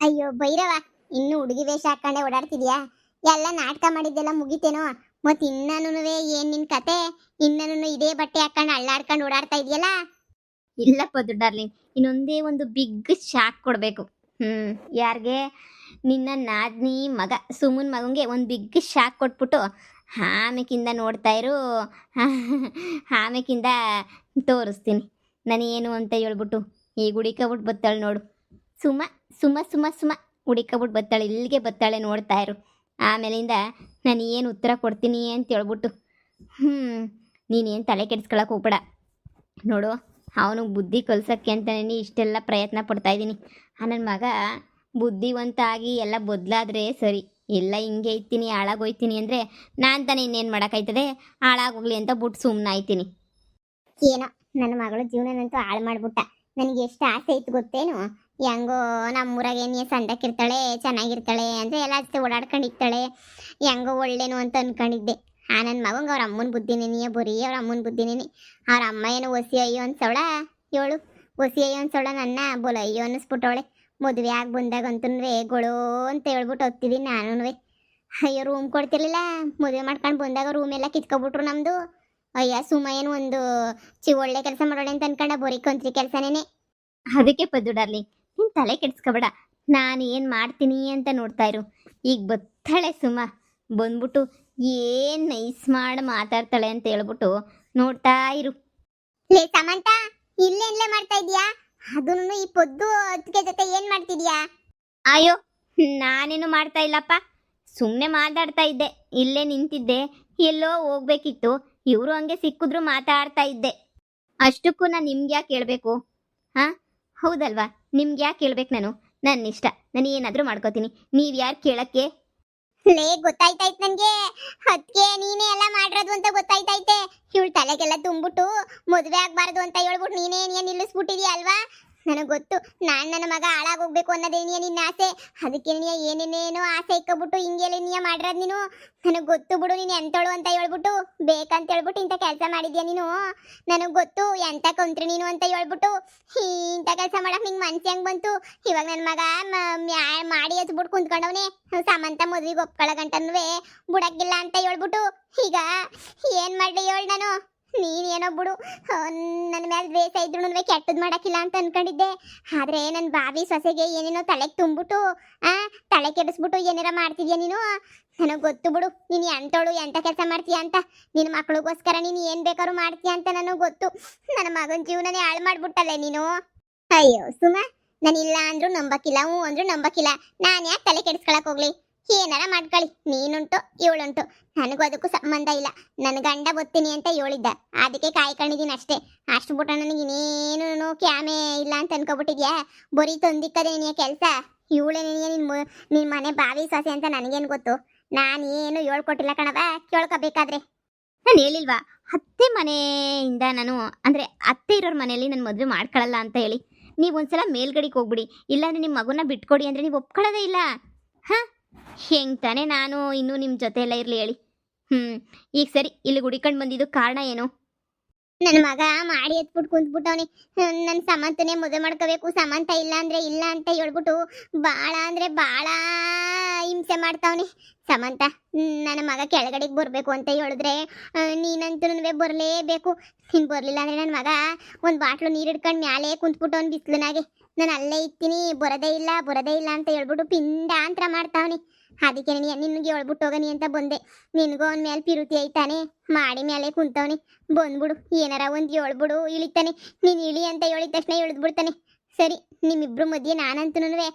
ಅಯ್ಯೋ ಭೈರವ, ಇನ್ನು ಹುಡುಗಿ ವೇಷ ಹಾಕೊಂಡೆ ಓಡಾಡ್ತಿದ್ಯಾ? ಎಲ್ಲ ನಾಟಕ ಮಾಡಿದ್ದೆಲ್ಲ ಮುಗಿತೇನೋ? ಮತ್ ಇನ್ನೂನುವೆ ಏನ್ ನಿನ್ ಕತೆ? ಇನ್ನೂನು ಇದೇ ಬಟ್ಟೆ ಹಾಕೊಂಡು ಅಳ್ಳಾಡ್ಕೊಂಡು ಓಡಾಡ್ತಾ ಇದೆಯಲ್ಲ? ಇಲ್ಲಪ್ಪ ದುಡ್ಡಾರ್ಲಿಂಗ್, ಇನ್ನೊಂದೇ ಒಂದು ಬಿಗ್ ಶಾಕ್ ಕೊಡಬೇಕು. ಯಾರಿಗೆ? ನಿನ್ನ ನಾದ್ನಿ ಮಗ ಸುಮನ್ ಮಗಂಗೆ ಒಂದು ಬಿಗ್ ಶಾಕ್ ಕೊಟ್ಬಿಟ್ಟು ಆಮೇಕಿಂದ ನೋಡ್ತಾ ಇರು. ಆಮೇಕಿಂದ ತೋರಿಸ್ತೀನಿ ನಾನು ಏನು ಅಂತ ಹೇಳ್ಬಿಟ್ಟು. ಈಗ ಹುಡಿಕಬಿಟ್ಟು ಬತ್ತಾಳೆ ನೋಡು. ಸುಮ ಸುಮ ಸುಮ ಸುಮ ಹುಡಿಕಬಿಟ್ಟು ಬತ್ತಾಳೆ, ಇಲ್ಲಿಗೆ ಬತ್ತಾಳೆ, ನೋಡ್ತಾ ಇರು. ಆಮೇಲಿಂದ ನಾನು ಏನು ಉತ್ತರ ಕೊಡ್ತೀನಿ ಅಂತ ಹೇಳ್ಬಿಟ್ಟು. ನೀನೇನು ತಲೆ ಕೆಡಿಸ್ಕೊಳಕ್ಕೆ ಹೋಗ್ಬೇಡ ನೋಡು. ಅವನಿಗೆ ಬುದ್ಧಿ ಕಲ್ಸೋಕ್ಕೆ ಅಂತಲೇ ಇಷ್ಟೆಲ್ಲ ಪ್ರಯತ್ನ ಪಡ್ತಾಯಿದ್ದೀನಿ. ನನ್ನ ಮಗ ಬುದ್ಧಿವಂತ ಆಗಿ ಎಲ್ಲ ಬದಲಾದರೆ ಸರಿ, ಎಲ್ಲ ಹಿಂಗೆ ಇರ್ತೀನಿ ಹಾಳಾಗೋಯ್ತೀನಿ ಅಂದರೆ ನಾನು ತಾನೇ ಇನ್ನೇನು ಮಾಡೋಕ್ಕಾಯ್ತದೆ? ಹಾಳಾಗೋಗ್ಲಿ ಅಂತ ಬಿಟ್ಟು ಸುಮ್ಮನೆ ಆಯ್ತೀನಿ. ಏನೋ ನನ್ನ ಮಗಳು ಜೀವನನಂತೂ ಹಾಳು ಮಾಡ್ಬಿಟ್ಟ. ನನಗೆ ಎಷ್ಟು ಆಸೆ ಇತ್ತು ಗೊತ್ತೇನು? ಹೆಂಗೋ ನಮ್ಮೂರಾಗೆ ನೀ ಸಂದಕ್ಕಿರ್ತಾಳೆ, ಚೆನ್ನಾಗಿರ್ತಾಳೆ ಅಂದರೆ ಎಲ್ಲ ಜೊತೆ ಓಡಾಡ್ಕೊಂಡಿರ್ತಾಳೆ, ಹೆಂಗೋ ಒಳ್ಳೇನು ಅಂತ ಅನ್ಕೊಂಡಿದ್ದೆ. ನನ್ನ ಮಗಂಗೆ ಅವ್ರ ಅಮ್ಮನ ಬುದ್ಧಿನೇನಿಯ, ಬರೀ ಅವ್ರ ಅಮ್ಮನ ಬುದ್ಧಿನೇನಿ. ಅವ್ರ ಅಮ್ಮ ಏನು ಒಸಿ ಅಯ್ಯೋ ಅನ್ಸವಳ, ಏಳು ಒಸಿ ಅಯ್ಯೋ ಅನ್ಸವಳ, ನನ್ನ ಬೋಲ ಅಯ್ಯೋ ಅನ್ನಿಸ್ಬಿಟ್ಟವಳೆ. ಮದುವೆ ಆಗಿ ಬಂದಾಗಂತೂ ಗೊಳೋ ಅಂತ ಹೇಳ್ಬಿಟ್ಟು ಹೋಗ್ತಿದ್ದೀನಿ ನಾನು. ಅಯ್ಯೋ ರೂಮ್ ಕೊಡ್ತಿರ್ಲಿಲ್ಲ, ಮದುವೆ ಮಾಡ್ಕೊಂಡು ಬಂದಾಗ ರೂಮ್ ಎಲ್ಲ ಕಿತ್ಕೊಬಿಟ್ರು ನಮ್ಮದು. ಅಯ್ಯ ಸುಮ್ಮ ಏನು ಒಂದು ಒಳ್ಳೆ ಕೆಲಸ ಮಾಡೋಳೆ ಅಂತ ಅನ್ಕೊಂಡ, ಬರೀ ಕಂತ್ರಿ ಕೆಲಸನೇನೆ. ಅದಕ್ಕೆ ಪದ್ದು ಡಾರ್ಲಿಂಗ್, ನೀನು ತಲೆ ಕೆಡಿಸ್ಕೊಬೇಡ. ನಾನು ಏನು ಮಾಡ್ತೀನಿ ಅಂತ ನೋಡ್ತಾ ಇರು. ಈಗ ಬತ್ತಾಳೆ ಸುಮ, ಬಂದ್ಬಿಟ್ಟು ಏನು ನೈಸ್ ಮಾಡಿ ಮಾತಾಡ್ತಾಳೆ ಅಂತ ಹೇಳ್ಬಿಟ್ಟು ನೋಡ್ತಾ ಇರು. ಲೇ ಸಮಂತ, ಇಲ್ಲೇ ಮಾಡ್ತಾ ಇದೀಯಾ? ಅದನ್ನು ಈ ಪೊದ್ದು ಅದಕ್ಕೆ ಜೊತೆ ಏನ್ ಮಾಡ್ತಿದ್ಯಾ? ಅಯ್ಯೋ, ನಾನೇನು ಮಾಡ್ತಾ ಇಲ್ಲಪ್ಪ, ಸುಮ್ಮನೆ ಮಾತಾಡ್ತಾ ಇದ್ದೆ. ಇಲ್ಲೇ ನಿಂತಿದ್ದೆ, ಎಲ್ಲೋ ಹೋಗ್ಬೇಕಿತ್ತು, ಇವರು ಹಂಗೆ ಸಿಕ್ಕಿದ್ರು ಮಾತಾಡ್ತಾ ಇದ್ದೆ. ಅಷ್ಟಕ್ಕೂ ನಾನು ನಿಮ್ಗೆ ಯಾಕೆ ಕೇಳಬೇಕು? ಹಾಂ ಹೌದಲ್ವಾ, ನಿಮ್ಗೆ ಯಾಕೆ ಕೇಳ್ಬೇಕು? ನನ್ನ ಇಷ್ಟ, ನಾನು ಏನಾದರೂ ಮಾಡ್ಕೋತೀನಿ. ನೀವು ಯಾರು ಕೇಳಕ್ಕೆ? ಲೇ ಗೊತ್ತಾಯ್ತಾಯ್ತು ನನ್ಗೆ, ಅದಕ್ಕೆ ನೀನೇ ಎಲ್ಲ ಮಾಡಿರೋದು ಅಂತ ಗೊತ್ತಾಯ್ತೈತೆ. ಇವಳು ತಲೆಗೆಲ್ಲ ತುಂಬಿಟ್ಟು ಮದುವೆ ಆಗ್ಬಾರ್ದು ಅಂತ ಹೇಳ್ಬಿಟ್ಟು ನೀನೇ ನಿಲ್ಲಿಸ್ಬಿಟ್ಟಿದ್ಯಾ ಅಲ್ವಾ? ನನಗೆ ಗೊತ್ತು, ನನ್ನ ಮಗ ಹಾಳಾಗೋಗ್ಬೇಕು ಅನ್ನೋದೇನಿಯ ನಿನ್ನ ಆಸೆ. ಅದಕ್ಕೆ ನೀ ಏನೇನೇನೋ ಆಸೆ ಇಕ್ಕೊಬಿಟ್ಟು ಹಿಂಗೆಲ್ಲ ನೀ ಮಾಡಿರೋದು ನೀನು. ನನಗೆ ಗೊತ್ತು ಬಿಡು, ನೀನು ಎಂತಳು ಅಂತ ಹೇಳ್ಬಿಟ್ಟು ಬೇಕಂತ ಹೇಳ್ಬಿಟ್ಟು ಇಂಥ ಕೆಲಸ ಮಾಡಿದ್ಯಾ ನೀನು. ನನಗೆ ಗೊತ್ತು ಎಂಥ ಕೊಂತ್ರಿ ನೀನು ಅಂತ ಹೇಳ್ಬಿಟ್ಟು ಇಂಥ ಕೆಲಸ ಮಾಡಕ್ಕೆ ನಿಂಗೆ ಮನ್ಸು ಹೆಂಗೆ ಬಂತು? ಇವಾಗ ನನ್ನ ಮಗ ಮಾಡಿ ಹಚ್ಬಿಟ್ಟು ಕುಂತ್ಕೊಂಡವನೇ, ಸಮಂತ ಮದುವೆಗೆ ಒಪ್ಕೊಳ್ಳೋ ಗಂಟನೂ ಬಿಡಕ್ಕಿಲ್ಲ ಅಂತ ಹೇಳ್ಬಿಟ್ಟು. ಈಗ ಏನು ಮಾಡಲಿ ಹೇಳು ನಾನು? ನೀನೇನೋ ಬಿಡು, ನನ್ನ ಮೇಲೆ ದ್ವೇಷ ಇದ್ರು ಕೆಟ್ಟದ್ ಮಾಡಕ್ಕಿಲ್ಲ ಅಂತ ಅನ್ಕೊಂಡಿದ್ದೆ. ಆದ್ರೆ ನನ್ನ ಬಾವಿ ಸೊಸೆಗೆ ಏನೇನೋ ತಲೆಗೆ ತುಂಬಿಟ್ಟು ತಲೆ ಕೆಡಿಸ್ಬಿಟ್ಟು ಏನಾರ ಮಾಡ್ತಿದ್ಯಾ ನೀನು. ನನಗೆ ಗೊತ್ತು ಬಿಡು, ನೀನು ಎಂತೋಳು ಎಂತ ಕೆಲಸ ಮಾಡ್ತೀಯ ಅಂತ. ನಿನ್ನ ಮಕ್ಳಿಗೋಸ್ಕರ ನೀನು ಏನು ಬೇಕಾದ್ರೂ ಮಾಡ್ತೀಯ ಅಂತ ನನಗೆ ಗೊತ್ತು. ನನ್ನ ಮಗನ ಜೀವನನೇ ಹಾಳು ಮಾಡ್ಬಿಟ್ಟಲ್ಲ ನೀನು. ಅಯ್ಯೋ ಸುಮ, ನಾನು ಇಲ್ಲ ಅಂದ್ರೂ ನಂಬಕ್ಕಿಲ್ಲ, ಹ್ಞೂ ಅಂದ್ರೂ ನಂಬಕ್ಕಿಲ್ಲ. ನಾನು ಯಾಕೆ ತಲೆ ಕೆಡಿಸ್ಕೊಳಕ್ ಹೋಗ್ಲಿ? ಏನಾರ ಮಾಡ್ಕೊಳ್ಳಿ, ನೀನುಂಟು ಇವಳುಂಟು, ನನಗೂ ಅದಕ್ಕೂ ಸಂಬಂಧ ಇಲ್ಲ. ನನ್ನ ಗಂಡ ಬತ್ತೀನಿ ಅಂತ ಹೇಳಿದ್ದ, ಅದಕ್ಕೆ ಕಾಯ್ಕೊಂಡಿದ್ದೀನಿ ಅಷ್ಟೇ. ಅಷ್ಟು ಬಿಟ್ಟ ನನಗೆ ಇನ್ನೇನು ಕ್ಯಾಮೆ ಇಲ್ಲ ಅಂತ ಅನ್ಕೊಬಿಟ್ಟಿದ್ಯಾ? ಬರೀ ತಂದಿಕ್ಕದೆ ನೀ ಕೆಲಸ. ಇವಳೇನೇನಿಯ ನಿನ್ನ ಮನೆ ಬಾವಿ ಸೊಸೆ ಅಂತ ನನಗೇನು ಗೊತ್ತು? ನಾನು ಏನು ಹೇಳ್ಕೊಟ್ಟಿಲ್ಲ ಕಣವ, ಕೇಳ್ಕೊಬೇಕಾದ್ರೆ. ನಾನು ಹೇಳಿಲ್ವಾ ಅತ್ತೆ ಮನೆಯಿಂದ ನಾನು ಅಂದರೆ ಅತ್ತೆ ಇರೋರ ಮನೆಯಲ್ಲಿ ನನ್ನ ಮದುವೆ ಮಾಡ್ಕೊಳ್ಳಲ್ಲ ಅಂತ ಹೇಳಿ? ನೀವು ಒಂದ್ಸಲ ಮೇಲ್ಗಡೆಗೆ ಹೋಗ್ಬಿಡಿ, ಇಲ್ಲಾಂದರೆ ನಿಮ್ಮ ಮಗುನ ಬಿಟ್ಕೊಡಿ ಅಂದರೆ ನೀವು ಒಪ್ಕೊಳ್ಳೋದೇ ಇಲ್ಲ. ಹಾಂ ಹೆಂಗೆ ತಾನೇ ನಾನು ಇನ್ನೂ ನಿಮ್ಮ ಜೊತೆ ಎಲ್ಲ ಇರಲಿ ಹೇಳಿ? ಈಗ ಸರಿ, ಇಲ್ಲಿ ಹುಡಿಕೊಂಡು ಬಂದಿದ್ದು ಕಾರಣ ಏನು? ನನ್ನ ಮಗ ಮಾಡಿ ಎತ್ಬಿಟ್ಟು ಕುಂತ್ಬಿಟ್ಟವನಿ. ನನ್ನ ಸಮಂತನೇ ಮದುವೆ ಮಾಡ್ಕೋಬೇಕು, ಸಮಂತ ಇಲ್ಲ ಅಂದ್ರೆ ಇಲ್ಲ ಅಂತ ಹೇಳ್ಬಿಟ್ಟು ಭಾಳ ಅಂದ್ರೆ ಭಾಳ ಹಿಂಸೆ ಮಾಡ್ತಾವನಿ. ಸಮಂತ ನನ್ನ ಮಗ ಕೆಳಗಡೆಗೆ ಬರಬೇಕು ಅಂತ ಹೇಳಿದ್ರೆ ನೀನಂತೂ ಬರಲೇಬೇಕು. ನೀನು ಬರಲಿಲ್ಲ ಅಂದರೆ ನನ್ನ ಮಗ ಒಂದು ಬಾಟ್ಲು ನೀರು ಹಿಡ್ಕೊಂಡು ಮ್ಯಾಲೆ ಕುಂತ್ಬಿಟ್ಟವನು ಬಿಸಿಲಿನಾಗೆ. ನಾನು ಅಲ್ಲೇ ಇರ್ತೀನಿ, ಬರೋದೇ ಇಲ್ಲ ಅಂತ ಹೇಳ್ಬಿಟ್ಟು ಪಿಂಡಾಂತರ ಮಾಡ್ತಾವನಿ. ಅದಕ್ಕೆ ನಿನಗೆ ಹೇಳ್ಬಿಟ್ಟು ಹೋಗನಿ ಅಂತ ಬಂದೆ. ನಿನಗೂ ಅವನ ಮೇಲೆ ಪಿರುತಿ ಐತಾನೆ, ಮಾಡಿ ಮೇಲೆ ಕುಂತವನಿ. ಬಂದ್ಬಿಡು, ಏನಾರ ಒಂದು ಹೇಳ್ಬಿಡು, ಇಳಿತಾನೆ. ನೀನು ಇಳಿ ಅಂತ ಹೇಳಿದ ತಕ್ಷಣ ಇಳಿದ್ಬಿಡ್ತಾನೆ. ಸರಿ, ನಿಮ್ಮಿಬ್ರು ಮಧ್ಯೆ ನಾನಂತೂ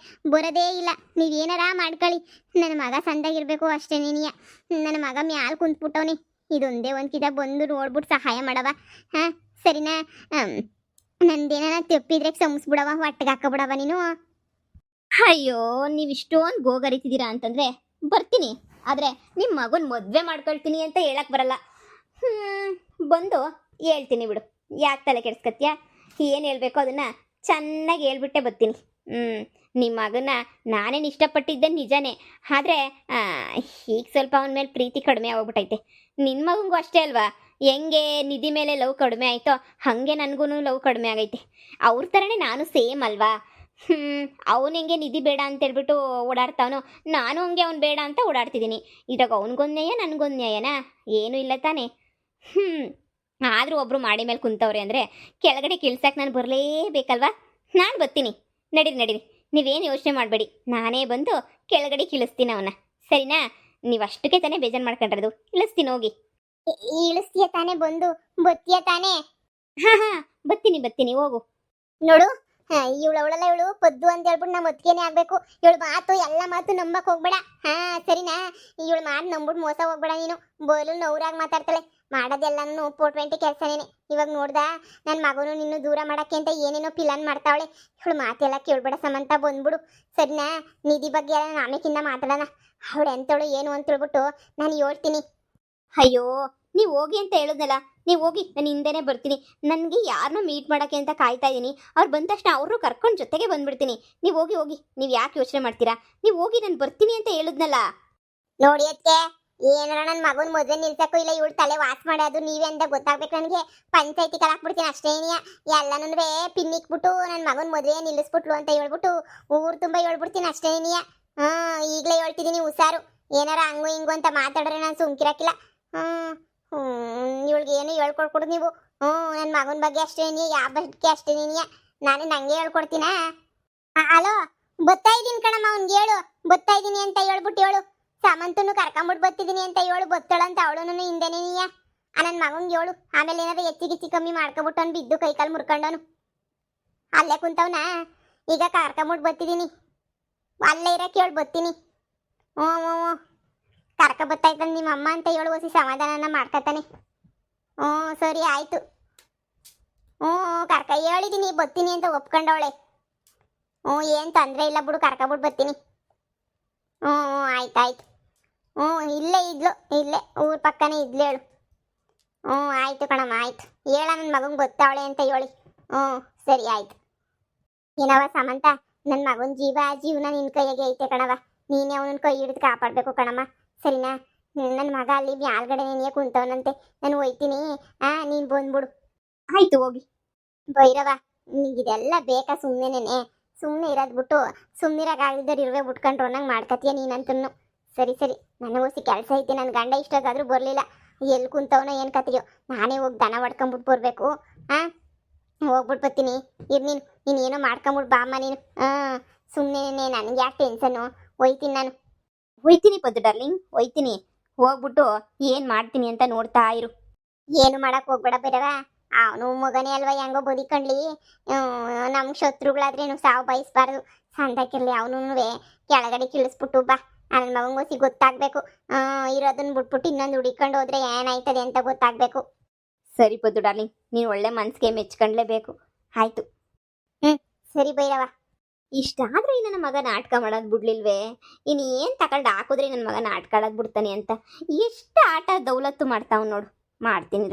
ಬರೋದೇ ಇಲ್ಲ. ನೀವೇನಾರ ಮಾಡ್ಕೊಳ್ಳಿ, ನನ್ನ ಮಗ ಸಂದಾಗಿರ್ಬೇಕು ಅಷ್ಟೇ. ನೀನಿಯ ನನ್ನ ಮಗ ಮ್ಯಾಲೆ ಕುಂತ್ಬಿಟ್ಟವನಿ. ಇದೊಂದೇ ಒಂದು ಕಿತ ಬಂದು ನೋಡ್ಬಿಟ್ಟು ಸಹಾಯ ಮಾಡವ. ಹಾಂ ಸರಿನಾ? ನಂದೇನ ತಪ್ಪಿದ್ರೆ ಕ್ಷಮಿಸ್ಬಿಡವ, ಹೊಟ್ಟೆಗೆ ಹಾಕಬಿಡವ ನೀನು. ಅಯ್ಯೋ, ನೀವು ಇಷ್ಟೊಂದು ಗೋಗರಿತಿದ್ದೀರಾ ಅಂತಂದರೆ ಬರ್ತೀನಿ, ಆದರೆ ನಿಮ್ಮ ಮಗನ ಮದುವೆ ಮಾಡ್ಕೊಳ್ತೀನಿ ಅಂತ ಹೇಳಕ್ಕೆ ಬರಲ್ಲ. ಬಂದು ಹೇಳ್ತೀನಿ ಬಿಡು, ಯಾಕೆ ತಲೆ ಕೆಡಿಸ್ಕತ್ತೀಯ? ಏನು ಹೇಳಬೇಕು ಅದನ್ನು ಚೆನ್ನಾಗಿ ಹೇಳ್ಬಿಟ್ಟೆ ಬರ್ತೀನಿ. ನಿಮ್ಮ ಮಗನ ನಾನೇನು ಇಷ್ಟಪಟ್ಟಿದ್ದೆ ನಿಜನೇ, ಆದರೆ ಈಗ ಸ್ವಲ್ಪ ಅವನ ಮೇಲೆ ಪ್ರೀತಿ ಕಡಿಮೆ ಆಗೋಗ್ಬಿಟ್ಟೈತೆ. ನಿನ್ನ ಮಗನಿಗೂ ಅಷ್ಟೇ ಅಲ್ವಾ? ಹೆಂಗೆ ನಿಧಿ ಮೇಲೆ ಲವ್ ಕಡಿಮೆ ಆಯಿತೋ ಹಾಗೆ ನನಗೂ ಲವ್ ಕಡಿಮೆ ಆಗೈತೆ. ಅವ್ರ ಥರನೇ ನಾನು ಸೇಮ್ ಅಲ್ವಾ? ಅವನು ಹೆಂಗೆ ನಿಧಿ ಬೇಡ ಅಂತ ಹೇಳ್ಬಿಟ್ಟು ಓಡಾಡ್ತಾವನೋ, ನಾನು ಹಂಗೆ ಅವ್ನು ಬೇಡ ಅಂತ ಓಡಾಡ್ತಿದ್ದೀನಿ. ಇದ್ರಾಗ ಅವ್ನಿಗೊಂದು ನ್ಯಾಯ ನನಗೊಂದು ನ್ಯಾಯನಾ? ಏನೂ ಇಲ್ಲ ತಾನೇ. ಆದರೂ ಒಬ್ಬರು ಮಾಡಿ ಮೇಲೆ ಕುಂತವ್ರೆ ಅಂದರೆ ಕೆಳಗಡೆ ಕಿಳ್ಸಕ್ಕೆ ನಾನು ಬರಲೇಬೇಕಲ್ವಾ? ನಾನು ಬರ್ತೀನಿ. ನಡೀರಿ ನಡೀರಿ, ನೀವೇನು ಯೋಚನೆ ಮಾಡಬೇಡಿ, ನಾನೇ ಬಂದು ಕೆಳಗಡೆ ಕಿಳಿಸ್ತೀನಿ ಅವನ್ನ, ಸರಿನಾ? ನೀವು ಅಷ್ಟಕ್ಕೆ ತಾನೇ ಬೇಜಾರು ಮಾಡ್ಕೊಂಡ್ರದು. ಇಳಿಸ್ತೀನಿ ಹೋಗಿ. ಇಳಿಸ್ತೀಯ ತಾನೇ, ಬಂದು ಬತ್ತೀಯ ತಾನೇ? ಹಾಂ ಬರ್ತೀನಿ ಹೋಗು. ನೋಡು, ಇವಳು ಪದ್ದು ಅಂತ ಹೇಳ್ಬಿಟ್ಟು ನಮ್ಮ ಒತ್ತಿಗೆನೆ ಆಗ್ಬೇಕು. ಇವಳು ಮಾತು ಎಲ್ಲ ಮಾತು ನಂಬಕ್ ಹೋಗ್ಬೇಡ. ಸರಿನಾ? ಇವಳು ಮಾಡಿ ನಂಬಿಟ್ಟು ಮೋಸ ಹೋಗ್ಬೇಡ ನೀನು. ಬೋಲು ನೌರಾಗಿ ಮಾತಾಡ್ತಾಳೆ, ಮಾಡೋದೆಲ್ಲನೂ 420 ಕೆಲಸನೇನೆ. ಇವಾಗ ನೋಡ್ದ ನನ್ನ ಮಗನು ನಿನ್ನ ದೂರ ಮಾಡಕ್ಕೆ ಅಂತ ಏನೇನೋ ಪ್ಲಾನ್ ಮಾಡ್ತಾವಳೆ. ಇವಳು ಮಾತೆಲ್ಲ ಕೇಳ್ಬೇಡ ಸಮಂತ, ಬಂದ್ಬಿಡು ಸರಿನಾ? ನಿಧಿ ಬಗ್ಗೆ ಎಲ್ಲ ಆಮೇಕಿಂದ ಮಾತಾಡೋಣ. ಅವಳು ಎಂತವಳು ಏನು ಅಂತ ಹೇಳ್ಬಿಟ್ಟು ನಾನು ಹೇಳ್ತೀನಿ. ಅಯ್ಯೋ, ನೀವು ಹೋಗಿ ಅಂತ ಹೇಳಿದ್ನಲ್ಲ, ನೀವು ಹೋಗಿ, ನಾನು ಹಿಂದೆನೇ ಬರ್ತೀನಿ. ನನಗೆ ಯಾರನ್ನೂ ಮೀಟ್ ಮಾಡೋಕ್ಕೆ ಅಂತ ಕಾಯ್ತಾ ಇದ್ದೀನಿ. ಅವ್ರು ಬಂದ ತಕ್ಷಣ ಅವ್ರನ್ನೂ ಕರ್ಕೊಂಡು ಜೊತೆಗೆ ಬಂದ್ಬಿಡ್ತೀನಿ. ನೀವು ಹೋಗಿ, ನೀವು ಯಾಕೆ ಯೋಚನೆ ಮಾಡ್ತೀರಾ? ನೀವು ಹೋಗಿ, ನಾನು ಬರ್ತೀನಿ ಅಂತ ಹೇಳಿದ್ನಲ್ಲ. ನೋಡಿ ಅದಕ್ಕೆ ಏನಾರ ನನ್ನ ಮಗನ ಮದುವೆ ನಿಲ್ಸಕ್ಕೂ ಇಲ್ಲ, ಇವಳು ತಲೆ ವಾಸ್ ಮಾಡೋದು ನೀವೇ ಅಂತ ಗೊತ್ತಾಗ್ಬೇಕು ನನಗೆ. ಪಂಚಾಯತಿ ಕಲಾಕ್ಬಿಡ್ತೀನಿ ಅಷ್ಟೇನಿಯ. ಎಲ್ಲನೂ ಪಿನ್ನಿಕ್ಬಿಟ್ಟು ನನ್ನ ಮಗನ ಮದುವೆ ನಿಲ್ಲಿಸ್ಬಿಟ್ಲು ಅಂತ ಹೇಳ್ಬಿಟ್ಟು ಊರು ತುಂಬ ಹೇಳ್ಬಿಡ್ತೀನಿ ಅಷ್ಟೇನಿಯ. ಈಗಲೇ ಹೇಳ್ತಿದ್ದೀನಿ ಹುಷಾರು. ಏನಾರ ಹಂಗು ಹಿಂಗು ಅಂತ ಮಾತಾಡ್ರೆ ನಾನು ಸುಮ್ಕಿರಕ್ಕಿಲ್ಲ. ಇವಳಿಗೆ ಏನು ಹೇಳ್ಕೊಡ್ಕೊಡು ನೀವು. ನನ್ನ ಮಗನ ಬಗ್ಗೆ ಅಷ್ಟೇನಿಯ, ಯಾವ ಬಗ್ಗೆ ಅಷ್ಟೇನಿಯ. ನಾನು ನಂಗೆ ಹೇಳ್ಕೊಡ್ತೀನ. ಅಲೋ, ಬತ್ತಾ ಇದ್ದೀನಿ ಕಣಮ್ಮ, ಅವ್ನಿಗೆ ಹೇಳು ಬತ್ತಾ ಇದ್ದೀನಿ ಅಂತ ಹೇಳ್ಬಿಟ್ಟು ಹೇಳು. ಸಾಮಂತನು ಕರ್ಕೊಂಬಿಟ್ಟು ಬತ್ತಿದ್ದೀನಿ ಅಂತ ಹೇಳು. ಬತ್ತಳಂತ ಅವಳು ಹಿಂದೆನೇ ನೀಯ. ನನ್ನ ಮಗಂಗೆ ಹೇಳು. ಆಮೇಲೆ ಏನಾದ್ರು ಹೆಚ್ಚಿಗಿಚ್ಚಿ ಕಮ್ಮಿ ಮಾಡ್ಕೊಬಿಟ್ಟು ಅವ್ನು ಬಿದ್ದು ಕೈಕಾಲು ಮುರ್ಕೊಂಡವನು ಅಲ್ಲೇ ಕುಂತವನ. ಈಗ ಕರ್ಕೊಂಬಿಟ್ಟು ಬತ್ತಿದ್ದೀನಿ, ಅಲ್ಲೇ ಇರಕ್ಕೆ ಹೇಳು ಬತ್ತೀನಿ. ಹ್ಞೂ ಕರ್ಕ ಬತ್ತಾಯ್ತಾನೆ ನಿಮ್ಮ ಅಮ್ಮ ಅಂತ ಹೇಳು. ಹೊಸಿ ಸಮಾಧಾನನ ಮಾಡ್ಕೊತಾನೆ. ಸರಿ ಆಯಿತು. ಕರ್ಕ ಹೇಳಿದ್ದೀನಿ ಬತ್ತೀನಿ ಅಂತ ಒಪ್ಕೊಂಡವಳೆ. ಏನು ತೊಂದರೆ ಇಲ್ಲ ಬಿಡು, ಕರ್ಕೊಬಿಟ್ಟು ಬತ್ತೀನಿ. ಆಯ್ತಾಯ್ತು. ಇಲ್ಲೇ ಇದ್ಲು, ಇಲ್ಲೇ ಊರ ಪಕ್ಕನೇ ಇದ್ಲು ಹೇಳು. ಆಯಿತು ಕಣಮ್ಮ, ಆಯ್ತು. ಹೇಳ ನನ್ನ ಮಗಂಗೆ ಗೊತ್ತಾವಳೆ ಅಂತ ಹೇಳಿ. ಸರಿ ಆಯ್ತು. ಏನವ ಸಮಂತ, ನನ್ನ ಮಗನ ಜೀವನ ನಿನ್ನ ಕೈಯಾಗೆ ಐತೆ ಕಣವ. ನೀನೇ ಅವನನ್ನ ಕೈ ಹಿಡಿದು ಕಾಪಾಡಬೇಕು ಕಣಮ್ಮ, ಸರಿನಾ? ನನ್ನ ಮಗ ಅಲ್ಲಿ ಮ್ಯಾಲ್ಗಡೆ ನೀನೇ ಕುಂತವನಂತೆ, ನಾನು ಹೋಯ್ತೀನಿ. ನೀನು ಬಂದ್ಬಿಡು. ಆಯಿತು, ಹೋಗಿ. ಭೈರವ, ನಿನಗಿದೆಲ್ಲ ಬೇಕಾ? ಸುಮ್ಮನೆನೇ ಸುಮ್ಮನೆ ಇರೋದು ಬಿಟ್ಟು ಸುಮ್ಮನಿರಾಗಿದ್ದರೆ ಇರುವೆ ಬಿಟ್ಕೊಂಡ್ರು ಅನ್ನಂಗೆ ಮಾಡ್ಕತೀಯ ನೀನಂತೂ. ಸರಿ ನನಗೋಸಿ ಕೆಲಸ ಐತಿ. ನನ್ನ ಗಂಡ ಇಷ್ಟೊತ್ತಾದರೂ ಬರಲಿಲ್ಲ. ಎಲ್ಲಿ ಕುಂತವನೋ ಏನು ಕತೆಯೋ. ನಾನೇ ಹೋಗಿ ದನ ಹೊಡ್ಕೊಂಬಿಟ್ಟು ಬರಬೇಕು. ಹೋಗ್ಬಿಟ್ಟು ಬರ್ತೀನಿ. ನೀನು ಏನೋ ಮಾಡ್ಕೊಂಬಿಟ್ಟು ಬಾಮ್ಮ ನೀನು. ಸುಮ್ಮನೆ ನನಗೆ ಯಾಕೆ ಟೆನ್ಷನ್ನು? ಹೋಯ್ತೀನಿ ನಾನು. ಹೋಯ್ತೀನಿ ಪದ್ದು ಡಾರ್ಲಿಂಗ್, ಹೋಯ್ತೀನಿ. ಹೋಗ್ಬಿಟ್ಟು ಏನು ಮಾಡ್ತೀನಿ ಅಂತ ನೋಡ್ತಾ ಇರು. ಏನು ಮಾಡಕ್ಕೆ ಹೋಗ್ಬೇಡ ಬೇಡವಾ. ಅವನು ಮಗನೇ ಅಲ್ವಾ, ಹೆಂಗೋ ಬದುಕಂಡ್ಲಿ. ನಮ್ಮ ಶತ್ರುಗಳಾದ್ರೇನು ಸಾವು ಬಯಸ್ಬಾರ್ದು. ಸಂದಕ್ಕಿರಲಿ ಅವನು ಕೆಳಗಡೆ ಕಿಳಿಸ್ಬಿಟ್ಟು ಬಾ. ನನ್ನ ಮಗಂಗೋಸಿ ಗೊತ್ತಾಗಬೇಕು. ಇರೋದನ್ನ ಬಿಟ್ಬಿಟ್ಟು ಇನ್ನೊಂದು ಹುಡಿಕೊಂಡು ಹೋದ್ರೆ ಏನಾಯ್ತದೆ ಅಂತ ಗೊತ್ತಾಗಬೇಕು. ಸರಿ ಪದ್ದು ಡಾರ್ಲಿಂಗ್, ನೀನು ಒಳ್ಳೆ ಮನಸ್ಸಿಗೆ ಮೆಚ್ಕೊಂಡ್ಲೇಬೇಕು. ಆಯಿತು. ಸರಿ ಭೈರವ. ಇಷ್ಟಾದ್ರೆ ನನ್ನ ಮಗ ನಾಟಕ ಮಾಡೋದು ಬಿಡ್ಲಿಲ್ವೇ? ಇನ್ನು ಏನು ತಗೊಂಡು ಹಾಕಿದ್ರೆ ನನ್ನ ಮಗ ನಾಟಕ ಆಡೋದು ಬಿಡ್ತಾನೆ ಅಂತ ಎಷ್ಟು ಆಟ ದೌಲತ್ತು ಮಾಡ್ತಾವ್ ನೋಡು. ಮಾಡ್ತೀನಿ.